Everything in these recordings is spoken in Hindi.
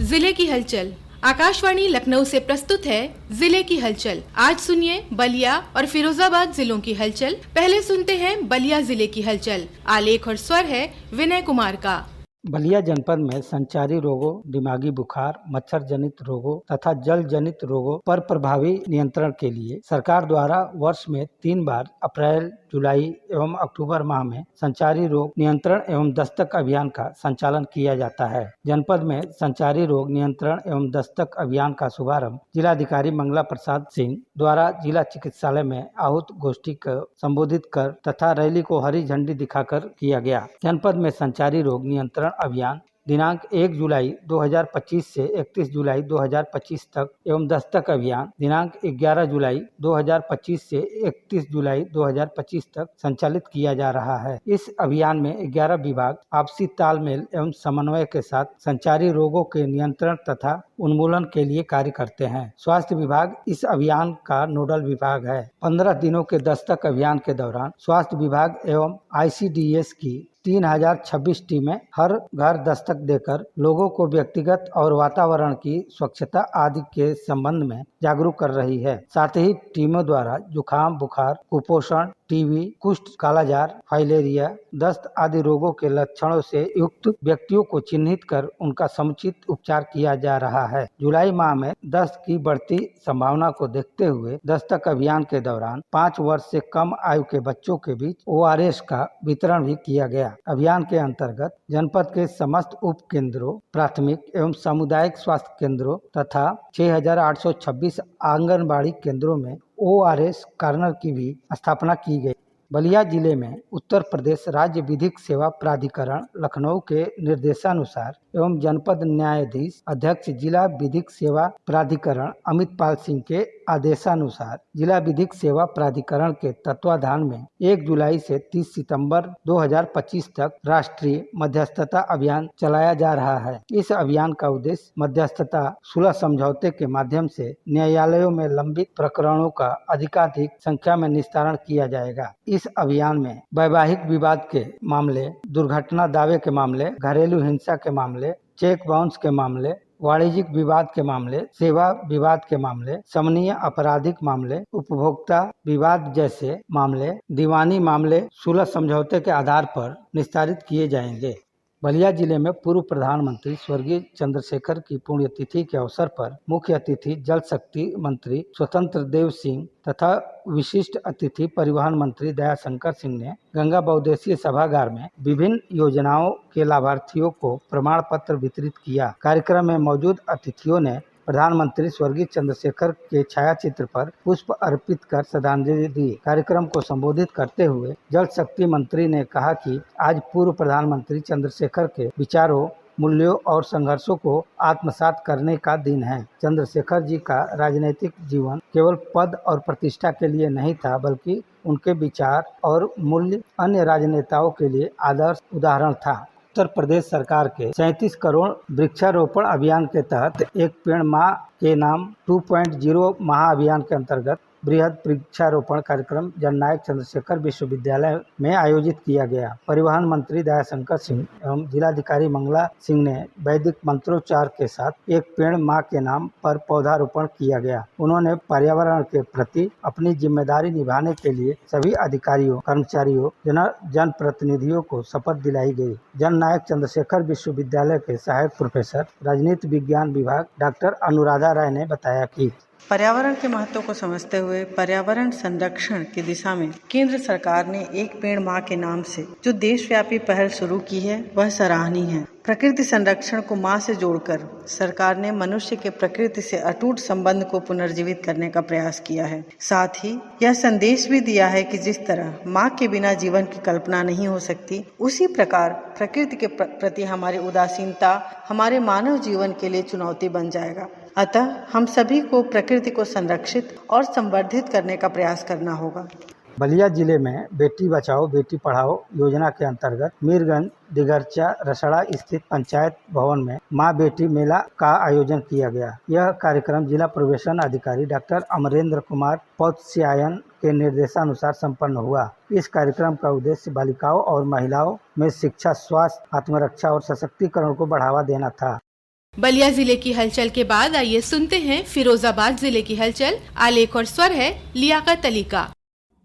जिले की हलचल। आकाशवाणी लखनऊ से प्रस्तुत है जिले की हलचल। आज सुनिए बलिया और फिरोजाबाद जिलों की हलचल। पहले सुनते हैं बलिया जिले की हलचल। आलेख और स्वर है विनय कुमार का। बलिया जनपद में संचारी रोगों, दिमागी बुखार, मच्छर जनित रोगों तथा जल जनित रोगों पर प्रभावी नियंत्रण के लिए सरकार द्वारा वर्ष में 3 बार अप्रैल, जुलाई एवं अक्टूबर माह में संचारी रोग नियंत्रण एवं दस्तक अभियान का संचालन किया जाता है। जनपद में संचारी रोग नियंत्रण एवं दस्तक अभियान का शुभारंभ जिलाधिकारी मंगला प्रसाद सिंह द्वारा जिला चिकित्सालय में आहूत गोष्ठी को संबोधित कर तथा रैली को हरी झंडी दिखाकर किया गया। जनपद में संचारी रोग नियंत्रण अभियान दिनांक 1 जुलाई 2025 से 31 जुलाई 2025 तक एवं दस्तक अभियान दिनांक 11 जुलाई 2025 से 31 जुलाई 2025 तक संचालित किया जा रहा है। इस अभियान में 11 विभाग आपसी तालमेल एवं समन्वय के साथ संचारी रोगों के नियंत्रण तथा उन्मूलन के लिए कार्य करते हैं। स्वास्थ्य विभाग इस अभियान का नोडल विभाग है। 15 दिनों के दस्तक अभियान के दौरान स्वास्थ्य विभाग एवं ICDS की 3026 टीमें हर घर दस्तक देकर लोगों को व्यक्तिगत और वातावरण की स्वच्छता आदि के संबंध में जागरूक कर रही है। साथ ही टीमों द्वारा जुकाम, बुखार, कुपोषण, टीबी, कुष्ठ, कालाजार, फाइलेरिया, दस्त आदि रोगों के लक्षणों से युक्त व्यक्तियों को चिन्हित कर उनका समुचित उपचार किया जा रहा है। जुलाई माह में दस्त की बढ़ती संभावना को देखते हुए दस्तक अभियान के दौरान 5 वर्ष से कम आयु के बच्चों के बीच ORS का वितरण भी किया गया। अभियान के अंतर्गत जनपद के समस्त उप केंद्रों, प्राथमिक एवं सामुदायिक स्वास्थ्य केंद्रों तथा 6826 आंगनबाड़ी केंद्रों में ORS कार्नर की भी स्थापना की गई। बलिया जिले में उत्तर प्रदेश राज्य विधिक सेवा प्राधिकरण लखनऊ के निर्देशानुसार एवं जनपद न्यायाधीश अध्यक्ष जिला विधिक सेवा प्राधिकरण अमित पाल सिंह के आदेशानुसार जिला विधिक सेवा प्राधिकरण के तत्वाधान में 1 जुलाई से 30 सितंबर 2025 तक राष्ट्रीय मध्यस्थता अभियान चलाया जा रहा है। इस अभियान का उद्देश्य मध्यस्थता सुलह समझौते के माध्यम से न्यायालयों में लंबित प्रकरणों का अधिकाधिक संख्या में निस्तारण किया जाएगा। इस अभियान में वैवाहिक विवाद के मामले, दुर्घटना दावे के मामले, घरेलू हिंसा के मामले, चेक बाउंस के मामले, वाणिज्यिक विवाद के मामले, सेवा विवाद के मामले, समनीय आपराधिक मामले, उपभोक्ता विवाद जैसे मामले, दीवानी मामले सुलह समझौते के आधार पर निस्तारित किए जाएंगे। बलिया जिले में पूर्व प्रधानमंत्री स्वर्गीय चंद्रशेखर की पुण्यतिथि के अवसर पर मुख्य अतिथि जल शक्ति मंत्री स्वतंत्र देव सिंह तथा विशिष्ट अतिथि परिवहन मंत्री दयाशंकर सिंह ने गंगा बहुउद्देशीय सभागार में विभिन्न योजनाओं के लाभार्थियों को प्रमाण पत्र वितरित किया। कार्यक्रम में मौजूद अतिथियों ने प्रधानमंत्री स्वर्गीय चंद्रशेखर के छायाचित्र पर पुष्प अर्पित कर श्रद्धांजलि दी। कार्यक्रम को संबोधित करते हुए जल शक्ति मंत्री ने कहा कि आज पूर्व प्रधानमंत्री चंद्रशेखर के विचारों, मूल्यों और संघर्षों को आत्मसात करने का दिन है। चंद्रशेखर जी का राजनीतिक जीवन केवल पद और प्रतिष्ठा के लिए नहीं था, बल्कि उनके विचार और मूल्य अन्य राजनेताओं के लिए आदर्श उदाहरण था। उत्तर प्रदेश सरकार के 37 करोड़ वृक्षारोपण अभियान के तहत एक पेड़ माह के नाम 2.0 महाअभियान के अंतर्गत बृहद वृक्षारोपण कार्यक्रम जननायक चंद्रशेखर विश्वविद्यालय में आयोजित किया गया। परिवहन मंत्री दयाशंकर सिंह एवं जिलाधिकारी मंगला सिंह ने वैदिक मंत्रोच्चार के साथ एक पेड़ मां के नाम पर पौधारोपण किया गया। उन्होंने पर्यावरण के प्रति अपनी जिम्मेदारी निभाने के लिए सभी अधिकारियों, कर्मचारियों, जनप्रतिनिधियों को शपथ दिलाई गई। जननायक चंद्रशेखर विश्वविद्यालय के सहायक प्रोफेसर राजनीति विज्ञान विभाग डॉक्टर अनुराधा राय ने बताया कि पर्यावरण के महत्व को समझते हुए पर्यावरण संरक्षण की दिशा में केंद्र सरकार ने एक पेड़ मां के नाम से जो देशव्यापी पहल शुरू की है वह सराहनीय है। प्रकृति संरक्षण को मां से जोड़कर सरकार ने मनुष्य के प्रकृति से अटूट संबंध को पुनर्जीवित करने का प्रयास किया है। साथ ही यह संदेश भी दिया है कि जिस तरह मां के बिना जीवन की कल्पना नहीं हो सकती, उसी प्रकार प्रकृति के प्रति हमारी उदासीनता हमारे मानव जीवन के लिए चुनौती बन जाएगा। अतः हम सभी को प्रकृति को संरक्षित और संवर्धित करने का प्रयास करना होगा। बलिया जिले में बेटी बचाओ बेटी पढ़ाओ योजना के अंतर्गत मीरगंज दिगरचा रसड़ा स्थित पंचायत भवन में माँ बेटी मेला का आयोजन किया गया। यह कार्यक्रम जिला प्रवेशन अधिकारी डॉक्टर अमरेंद्र कुमार पौत्स्यायन के निर्देशानुसार संपन्न हुआ। इस कार्यक्रम का उद्देश्य बालिकाओं और महिलाओं में शिक्षा, स्वास्थ्य, आत्मरक्षा और सशक्तिकरण को बढ़ावा देना था। बलिया जिले की हलचल के बाद आइए सुनते हैं फिरोजाबाद जिले की हलचल। आलेख और स्वर है लियाकत अली का।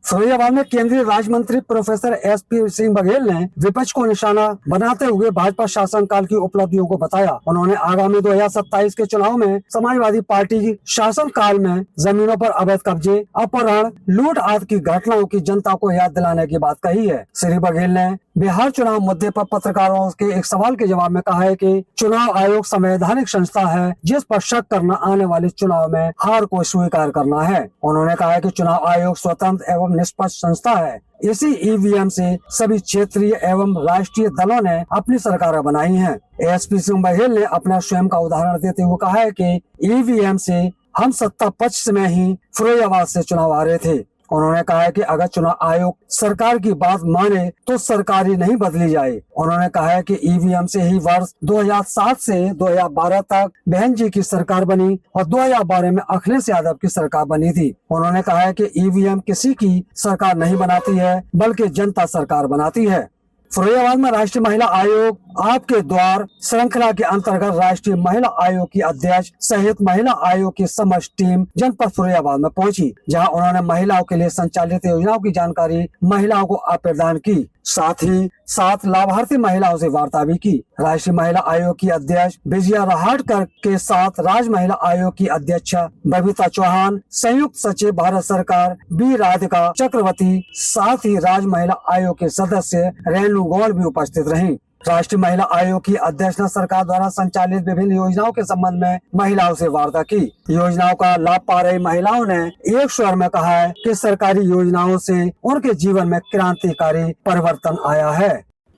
फिरोजाबाद में केंद्रीय राज्य मंत्री प्रोफेसर SP सिंह बघेल ने विपक्ष को निशाना बनाते हुए भाजपा शासनकाल की उपलब्धियों को बताया। उन्होंने आगामी 2027 के चुनाव में समाजवादी पार्टी की शासनकाल में जमीनों पर अवैध कब्जे, अपहरण, लूट आदि की घटनाओं की जनता को याद दिलाने की बात कही है। श्री बघेल ने बिहार चुनाव मुद्दे पर पत्रकारों के एक सवाल के जवाब में कहा है कि चुनाव आयोग संवैधानिक संस्था है जिस पर शक करना आने वाले चुनाव में हार को स्वीकार करना है। उन्होंने कहा है कि चुनाव आयोग स्वतंत्र एवं निष्पक्ष संस्था है। इसी EVM से सभी क्षेत्रीय एवं राष्ट्रीय दलों ने अपनी सरकारें बनाई हैं। SP सिंह बघेल ने अपना स्वयं का उदाहरण देते हुए कहा है कि EVM से हम सत्ता पक्ष में ही फिरोजाबाद से चुनाव आ रहे थे। उन्होंने कहा है कि अगर चुनाव आयोग सरकार की बात माने तो सरकार ही नहीं बदली जाए। उन्होंने कहा है कि EVM से ही वर्ष 2007 से 2012 तक बहन जी की सरकार बनी और 2012 में अखिलेश यादव की सरकार बनी थी। उन्होंने कहा है कि EVM किसी की सरकार नहीं बनाती है बल्कि जनता सरकार बनाती है। फिरोजाबाद में राष्ट्रीय महिला आयोग आपके द्वार श्रृंखला के अंतर्गत राष्ट्रीय महिला आयोग की अध्यक्ष सहित महिला आयोग की समस्त टीम जनपद फिरोजाबाद में पहुंची, जहां उन्होंने महिलाओं के लिए संचालित योजनाओं की जानकारी महिलाओं को प्रदान की। साथ ही 7 लाभार्थी महिलाओं से वार्ता भी की। राष्ट्रीय महिला आयोग की अध्यक्ष विजया रहाटकर के साथ राज्य महिला आयोग की अध्यक्ष बबीता चौहान, संयुक्त सचिव भारत सरकार B राधिका चक्रवर्ती, साथ ही राज्य महिला आयोग के सदस्य रेणु गौड़ भी उपस्थित रहीं। राष्ट्रीय महिला आयोग की अध्यक्ष ने सरकार द्वारा संचालित विभिन्न योजनाओं के संबंध में महिलाओं से वार्ता की। योजनाओं का लाभ पा रही महिलाओं ने एक स्वर में कहा है कि सरकारी योजनाओं से उनके जीवन में क्रांतिकारी परिवर्तन आया है।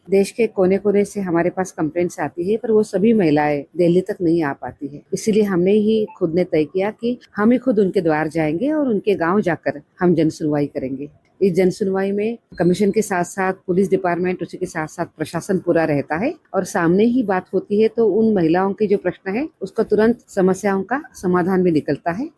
देश के कोने कोने से हमारे पास कंप्लेंट्स आती है, पर वो सभी महिलाएं दिल्ली तक नहीं आ पाती है। इसीलिए हमने ही खुद ने तय किया कि हम ही खुद उनके द्वार जाएंगे और उनके गांव जाकर हम जन सुनवाई करेंगे। इस जन सुनवाई में कमीशन के साथ साथ पुलिस डिपार्टमेंट, उसी के साथ साथ प्रशासन पूरा रहता है और सामने ही बात होती है तो उन महिलाओं के जो प्रश्न है उसका तुरंत समस्याओं का समाधान भी निकलता है।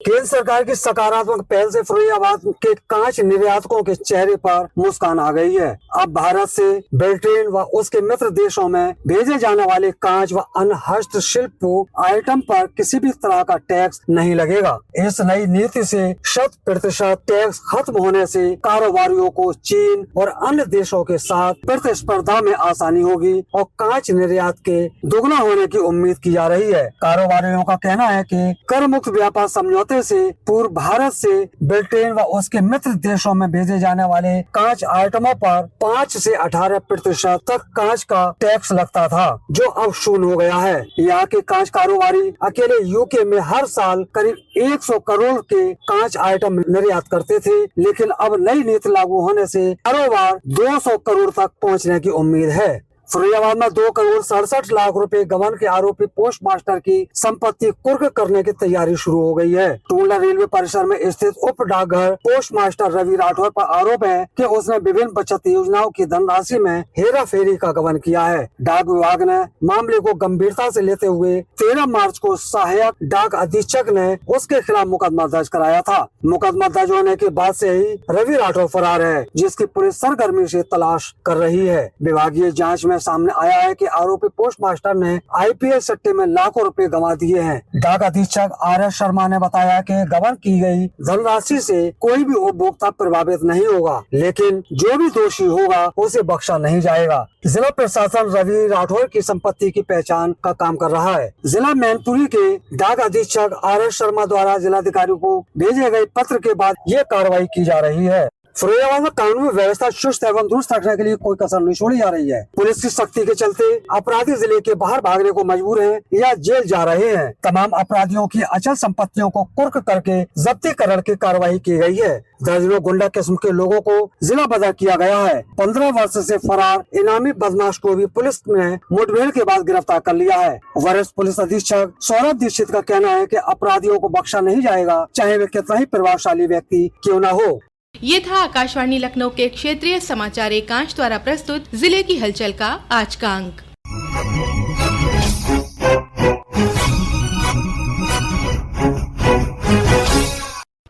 केंद्र सरकार की सकारात्मक पहल से फिरोजाबाद के कांच निर्यातकों के चेहरे पर मुस्कान आ गई है। अब भारत से ब्रिटेन व उसके मित्र देशों में भेजे जाने वाले कांच व अन्य हस्तशिल्प आइटम पर किसी भी तरह का टैक्स नहीं लगेगा। इस नई नीति से 100% टैक्स खत्म होने से कारोबारियों को चीन और अन्य देशों के साथ प्रतिस्पर्धा में आसानी होगी और कांच निर्यात के दोगुना होने की उम्मीद की जा रही है। कारोबारियों का कहना है कि कर मुक्त व्यापार समझौते से पूर्व भारत से ब्रिटेन व उसके मित्र देशों में भेजे जाने वाले कांच आइटमों पर 5 से 18% तक कांच का टैक्स लगता था, जो अब शून्य हो गया है। यहाँ के कांच कारोबारी अकेले UK में हर साल करीब 100 करोड़ के कांच आइटम निर्यात करते थे, लेकिन अब नई नीति लागू होने से कारोबार 200 करोड़ तक पहुँचने की उम्मीद है। फिरोजाबाद में 2 करोड़ 67 लाख रुपए गबन के आरोपी पोस्ट मास्टर की संपत्ति कुर्क करने की तैयारी शुरू हो गई है। टूंडला रेलवे परिसर में स्थित उप डाकघर पोस्ट मास्टर रवि राठौर पर आरोप है कि उसने विभिन्न बचत योजनाओं की धनराशि में हेरा फेरी का गबन किया है। डाक विभाग ने मामले को गंभीरता से लेते हुए 13 मार्च को सहायक डाक अधीक्षक ने उसके खिलाफ मुकदमा दर्ज कराया था। मुकदमा दर्ज होने के बाद से ही रवि राठौर फरार है, जिसकी पुलिस सरगर्मी से तलाश कर रही है। विभागीय जाँच में सामने आया है कि आरोपी पोस्ट मास्टर ने IPL सट्टे में लाखों रुपए गंवा दिए हैं। डाक अधीक्षक RS शर्मा ने बताया कि गबन की गई धनराशि से कोई भी उपभोक्ता प्रभावित नहीं होगा, लेकिन जो भी दोषी होगा उसे बख्शा नहीं जाएगा। जिला प्रशासन रवि राठौर की संपत्ति की पहचान का काम कर रहा है। जिला मैनपुरी के डाक अधीक्षक RS शर्मा द्वारा जिलाधिकारी को भेजे गए पत्र के बाद ये कार्रवाई की जा रही है। फिरोजाबाद में कानून व्यवस्था चुस्त एवं दुरुस्त रखने के लिए कोई कसर नहीं छोड़ी जा रही है। पुलिस की सख्ती के चलते अपराधी जिले के बाहर भागने को मजबूर हैं या जेल जा रहे हैं। तमाम अपराधियों की अचल संपत्तियों को कुर्क करके जब्तीकरण की कार्रवाई की गई है। दर्जनों गुंडा किस्म के लोगों को जिला बदर किया गया है। 15 वर्ष से फरार इनामी बदमाश को भी पुलिस ने मुठभेड़ के बाद गिरफ्तार कर लिया है। वरिष्ठ पुलिस अधीक्षक सौरभ दीक्षित का कहना है कि अपराधियों को बख्शा नहीं जाएगा, चाहे वे कितना ही प्रभावशाली व्यक्ति क्यों न हो। ये था आकाशवाणी लखनऊ के क्षेत्रीय समाचार एकांश द्वारा प्रस्तुत जिले की हलचल का आज का अंक।